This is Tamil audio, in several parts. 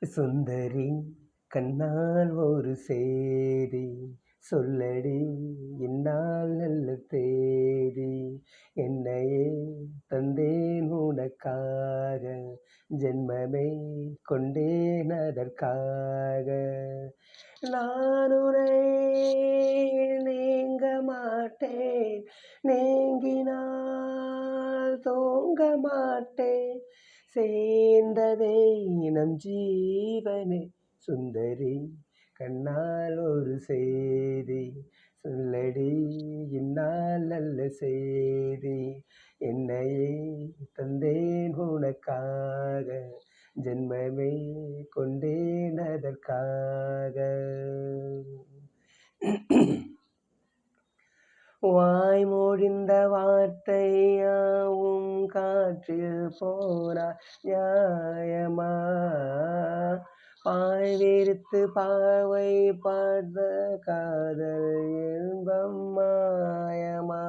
சுந்தரி கண்ணால் ஒரு சேதி சொல்லடி இந்நாள் நல்ல தேதி என்னையே தந்தேன் உனக்காக ஜென்மமே கொண்டேன் அதற்காக நான் உன்னை நீங்க மாட்டேன் நீங்கினால் தூங்க மாட்டேன் சேர்ந்ததே நம் ஜீவனே சுந்தரி கண்ணால் ஒரு செய்தி சொல்லடி இந்நாள் நல்ல செய்தி என்னையே தந்தேன் உனக்காக ஜென்மமே கொண்டேன் அதற்காக வாய் மொழிந்த வார்த்தையாவும் காற்றில் போனா நியாயமா பாய் விரித்து பாவை பார்த்த காதல் இன்பம் மாயமா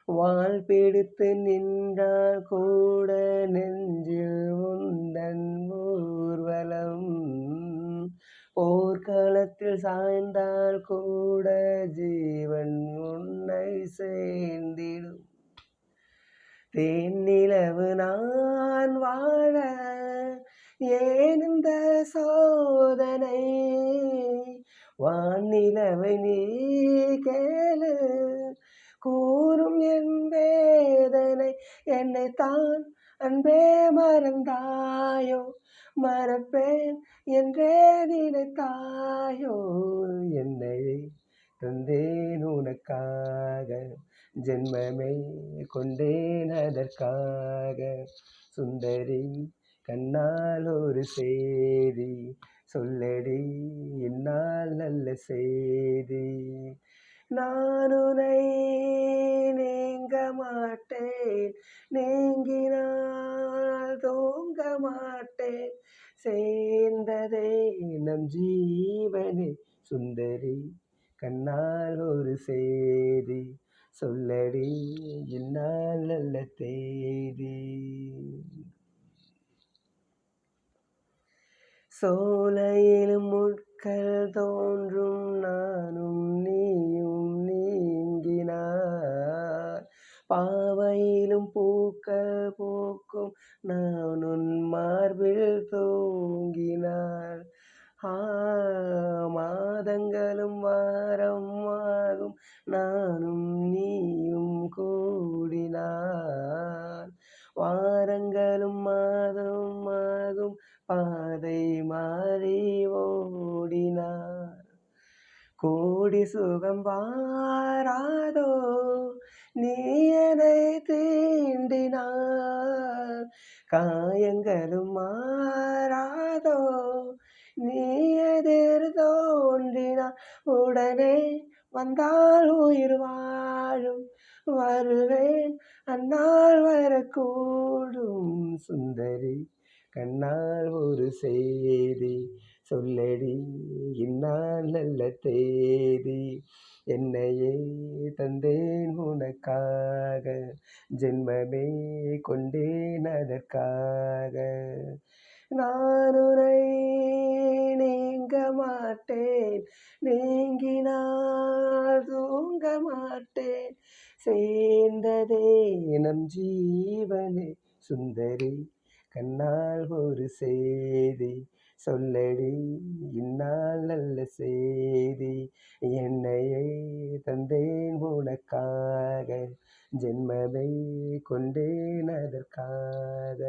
வால் பிடித்து நின்றால் கூட நெஞ்சில் உந்தன் ஊர்வலம் போர்க்களத்தில் சாய்ந்தால் கூட ஜீவன் உன்னை சேர்ந்திடும் தேனிலவு நான் வாழ ஏன் இந்த சோதனை வானிலவை நீ கேளு கூறும் என் வேதனை என்னைத்தான் அன்பே மறந்தாயோ மறப்பேன் என்றே நினைத்தாயோ என்னை தந்தேன் உனக்காக ஜென்மமே கொண்டேன் அதற்காக சுந்தரி கண்ணால் ஒரு செய்தி சொல்லடி இந்நாள் நல்ல செய்தி நான் உன்னை நீங்க மாட்டேன் நீங்கினால் தூங்க மாட்டேன் சேர்ந்ததே நம் ஜீவனே சுந்தரி கண்ணால் ஒரு செய்தி சொல்லடி இந்நாள் நல்ல தேதி சோலையிலும் முட்கள் தோன்றும் நானும் நீயும் நீங்கினார் பாவையிலும் பூக்கள் பூக்கும் நான் உன் மார்பில் தூங்கினார் மாதங்களும் வாரம் ஆகும் நானும் நீயும் கூடினார் வாரங்களும் மாதம் ஆகும் பாதை மாறி ஓடினார் கோடி சுகம் வாராதோ நீ என்னை தீண்டினார் காயங்களும் மாறாதோ நீ எதிர் தோன்றினார் உடனே வந்தால் உயிர் வாழும் வருவேன் அந்நாள் வரக்கூடும் சுந்தரி கண்ணால் ஒரு செய்தி சொல்லடி இந்நாள் நல்ல தேதி என்னையே தந்தேன் உனக்காக ஜென்மமே கொண்டேன் அதற்காக நான் உன்னை நீங்க மாட்டேன் நீங்கினால் தூங்க மாட்டேன் சேர்ந்ததே நம் ஜீவனே சுந்தரி கண்ணால் ஒரு செய்தி சொல்லடி இந்நாள் நல்ல செய்தி என்னையே தந்தேன் உனக்காக ஜென்மமே கொண்டேன் அதற்காக